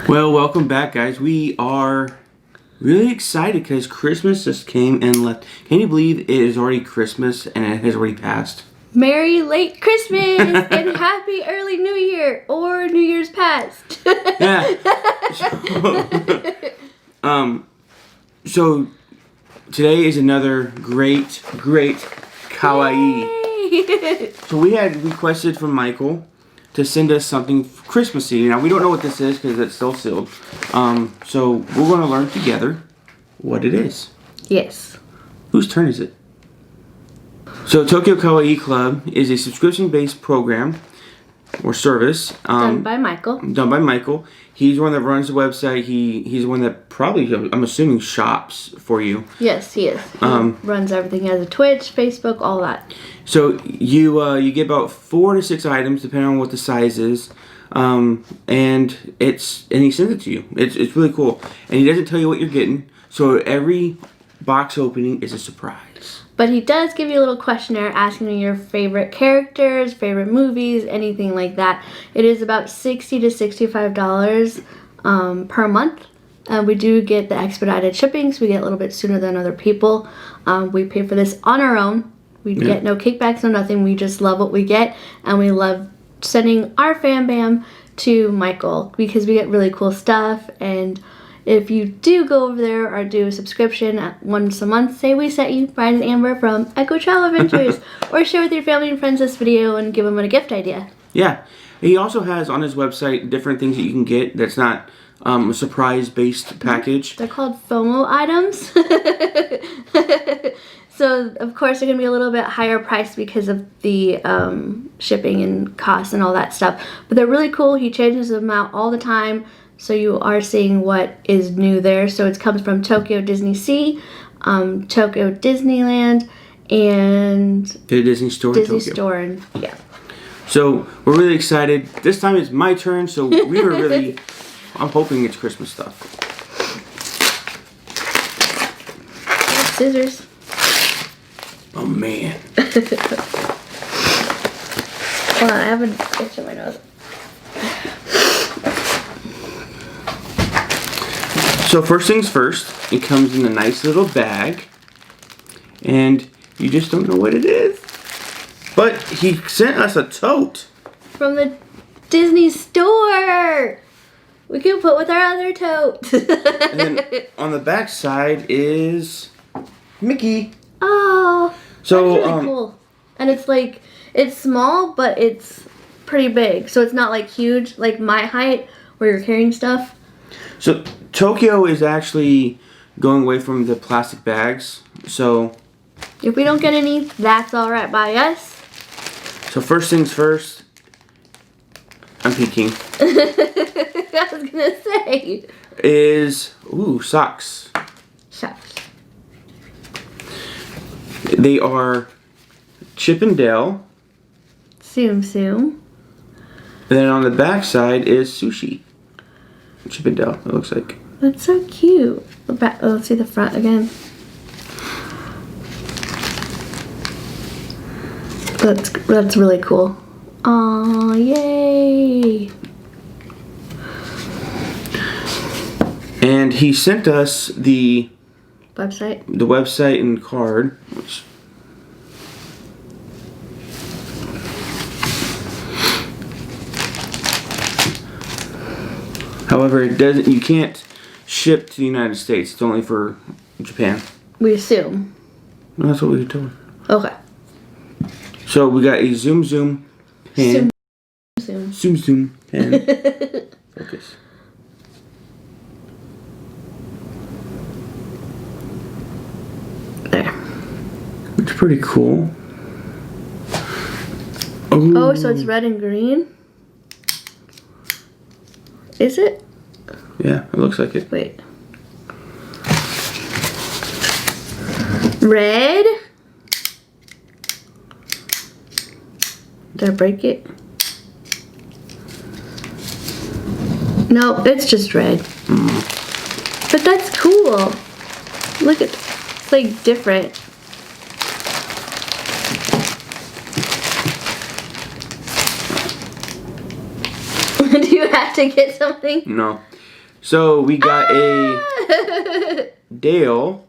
Well, welcome back, guys. We are really excited because Christmas just came and left. Can you believe it is already Christmas and it has already passed? Merry late Christmas and happy early New Year or New Year's past. Yeah. So today is another great kawaii. Yay! So we had requested from Michael to send us something Christmassy. Now we don't know what this is because it's still sealed. So we're going to learn together what it is. Yes. Whose turn is it? So Tokyo Kawaii Club is a subscription-based program or service Done by Michael. He's the one that runs the website. He's the one that probably, I'm assuming, shops for you. Yes, he is. He runs everything. He has a Twitch, Facebook, all that. So you get about 4 to 6 items depending on what the size is, and he sends it to you. It's really cool, and he doesn't tell you what you're getting. So every box opening is a surprise. But he does give you a little questionnaire asking you your favorite characters, favorite movies, anything like that. It is about $60 to $65 per month. We do get the expedited shipping, so we get a little bit sooner than other people. We pay for this on our own. We get no kickbacks, no nothing. We just love what we get, and we love sending our fan bam to Michael because we get really cool stuff. And if you do go over there or do a subscription once a month, say we sent you Brian and Amber from Echo Travel Adventures, or share with your family and friends this video and give them a gift idea. Yeah. He also has on his website different things that you can get that's not a surprise-based package. They're called FOMO items. So, of course, they're going to be a little bit higher priced because of the shipping and costs and all that stuff. But they're really cool. He changes them out all the time. So you are seeing what is new there. So it comes from Tokyo Disney Sea, Tokyo Disneyland, and the Disney Store in Tokyo. Store, yeah. So we're really excited. This time it's my turn, so we were really, I'm hoping it's Christmas stuff. Scissors. Oh man. Hold on, I have an itch in my nose. So first things first, it comes in a nice little bag, and you just don't know what it is. But he sent us a tote. From the Disney Store! We can put with our other tote. And then on the back side is Mickey. Oh, So, that's really cool. And it's small, but it's pretty big. So it's not like huge, like my height, where you're carrying stuff. So Tokyo is actually going away from the plastic bags. So if we don't get any, that's all right by us. So first things first, I'm peeking. I was gonna say. Is socks. Socks. They are Chip and Dale. Zoom. And then on the back side is sushi. Chip and Dale, it looks like. That's so cute. The back, let's see the front again. That's really cool. Aw, yay! And he sent us the website and card, which however, it doesn't. You can't ship to the United States. It's only for Japan. We assume. No, that's what we were told. Okay. So we got a zoom pen. Zoom pen. Focus. There. It's pretty cool. Oh, so it's red and green? Is it? Yeah, it looks like it. Wait. Red? Did I break it? No, it's just red. But that's cool. Look at, it's like different. Do you have to get something? No. So we got a Dale.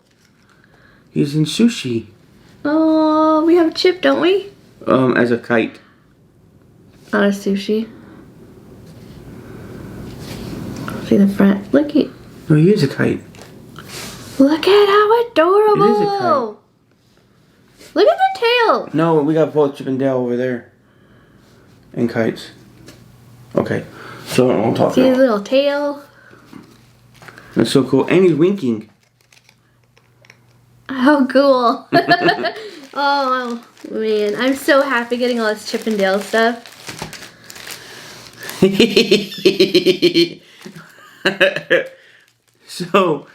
He's in sushi. Oh, we have Chip, don't we? As a kite. Not a sushi. See the front. Look at. No, he is a kite. Look at how adorable. It is a kite. Look at the tail. No, we got both Chip and Dale over there. And kites. Okay. So I don't talk See his about. little tail. That's so cool. And he's winking. How cool. Oh, man. I'm so happy getting all this Chip and Dale stuff. So,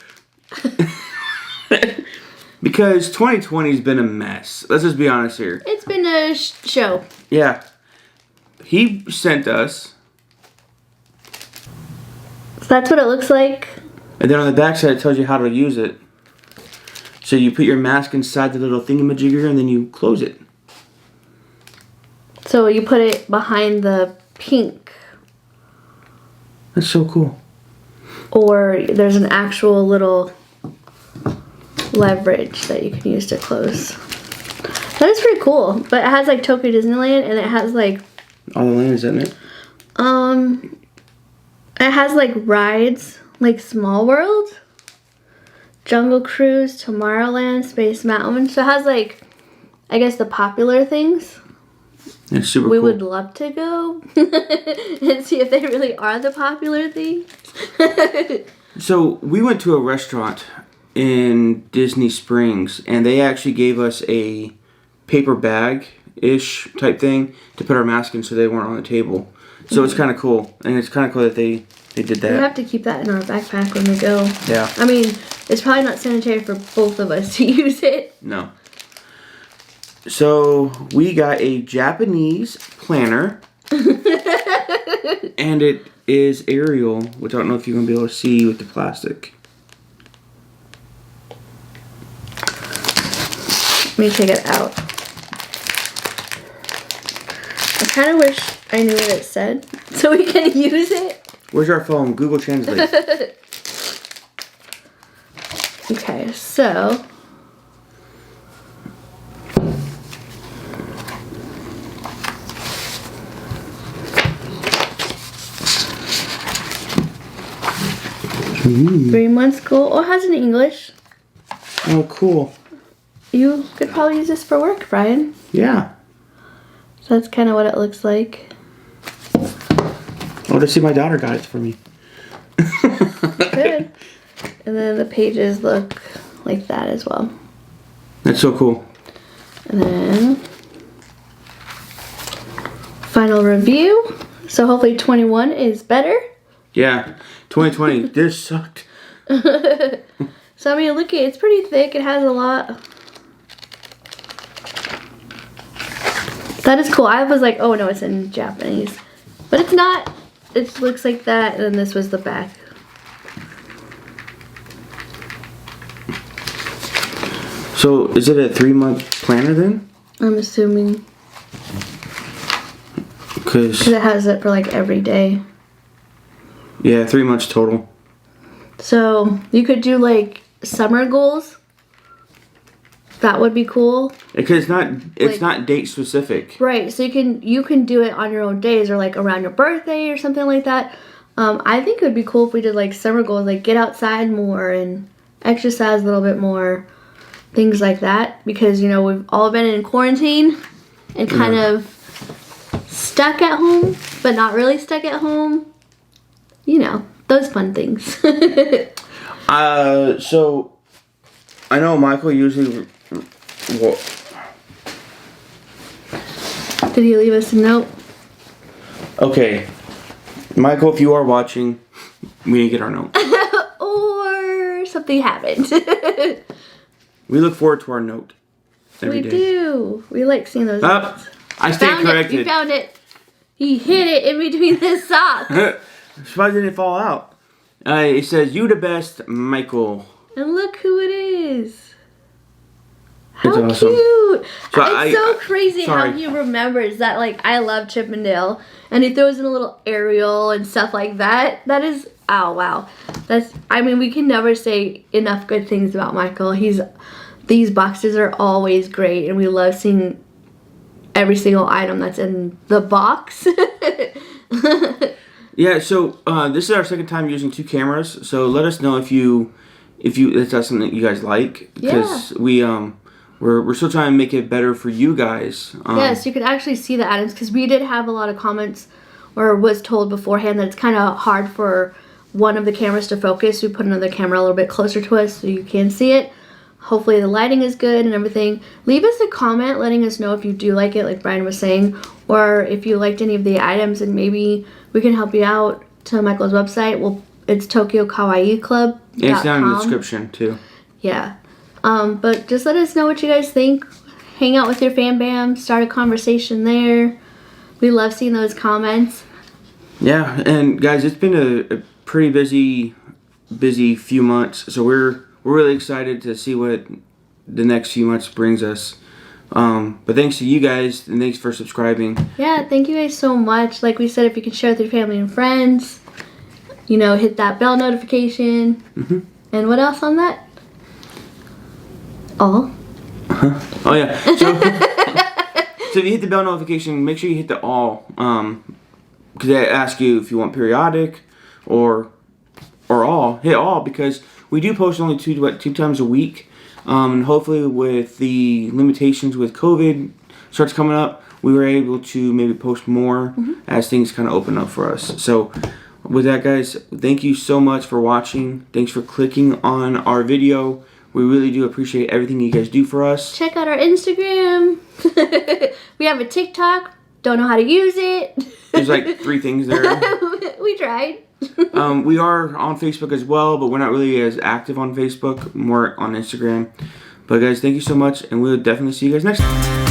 because 2020 has been a mess. Let's just be honest here. It's been a show. Yeah. He sent us, So that's what it looks like. and then on the back side it tells you how to use it. So you put your mask inside the little thingamajigger and then you close it. So you put it behind the pink. That's so cool. Or there's an actual little leverage that you can use to close. That is pretty cool. But it has like Tokyo Disneyland and it has like All the lands, isn't it? it has like rides like Small World, Jungle Cruise, Tomorrowland, Space Mountain. So it has like I guess the popular things. It's super We cool. would love to go and see if they really are the popular things. So we went to a restaurant in Disney Springs, and they actually gave us a paper bag-ish type thing to put our mask in so they weren't on the table. So it's kind of cool, and it's kind of cool that they did We that. have to keep that in our backpack when we go. Yeah. I mean, it's probably not sanitary for both of us to use it. No. So we got a Japanese planner, and it is Ariel, which I don't know if you're gonna be able to see with the plastic. Let me take it out. I kind of wish I knew what it said so we can use it. Where's our phone? Google Translate. Okay, so Ooh. 3 months school. Oh, it has it in English. Oh, cool. You could probably use this for work, Brian. Yeah. So that's kind of what it looks like. Oh, to see my daughter got it for me. Good. And then the pages look like that as well. That's so cool. And then final review. So hopefully 21 is better. Yeah. 2020. This sucked. So I mean, look, it's pretty thick. It has a lot. That is cool. I was like, oh no, it's in Japanese, but it's not. It looks like that, and then this was the back. So, is it a 3-month planner then? I'm assuming Because, it has it for like every day. yeah, 3 months total. So you could do like summer goals. That would be cool. Because it's Like- not date specific. Right, so you can do it on your own days or like around your birthday or something like that. I think it would be cool if we did like summer goals, like get outside more and exercise a little bit more, things like that. Because you know we've all been in quarantine and kind of stuck at home, but not really stuck at home. You know, those fun things. So, I know Michael usually... Well, Did he leave us a note? okay. Michael, if you are watching, we need to get our note. Or something happened. We look forward to our note every We day. do. We like seeing those Up. notes. I stand Found it. You corrected. found it. He hid it in between the socks. Why didn't it fall out? It says, "You the best, Michael." And look who it is. How It's awesome. cute. So It's so crazy sorry. how he remembers that, like, I love Chip and Dale. And he throws in a little Ariel and stuff like that. That is Oh wow, we can never say enough good things about Michael. These boxes are always great, and we love seeing every single item that's in the box. Yeah, so this is our second time using 2 cameras. So let us know if that's something that you guys like, because we're still trying to make it better for you guys. Yes, you can actually see the items, because we did have a lot of comments, or was told beforehand, that it's kind of hard for one of the cameras to focus. We put another camera a little bit closer to us so you can see it. Hopefully the lighting is good and everything. Leave us a comment letting us know if you do like it, like Brian was saying, or if you liked any of the items, and maybe we can help you out to Michael's website. Well, it's Tokyo Kawaii Club. It's down in the description too. Yeah. But just let us know what you guys think. Hang out with your fan bam. Start a conversation there. We love seeing those comments. Yeah, and guys, it's been a pretty busy few months. So we're really excited to see what the next few months brings us. But thanks to you guys, and thanks for subscribing. Yeah, thank you guys so much. Like we said, if you can share with your family and friends, hit that bell notification. Mm-hmm. And what else on that? All. Oh yeah. So if you hit the bell notification, make sure you hit the all. Because they ask you if you want periodic or all. Hit all, because we do post only two times a week. And hopefully with the limitations with COVID starts coming up, we were able to maybe post more as things kind of open up for us. So with that, guys, thank you so much for watching. Thanks for clicking on our video. We really do appreciate everything you guys do for us. Check out our Instagram. We have a TikTok. Don't know how to use it. There's like 3 things there. We tried. We are on Facebook as well, but we're not really as active on Facebook. More on Instagram. But guys, thank you so much, and we'll definitely see you guys next time.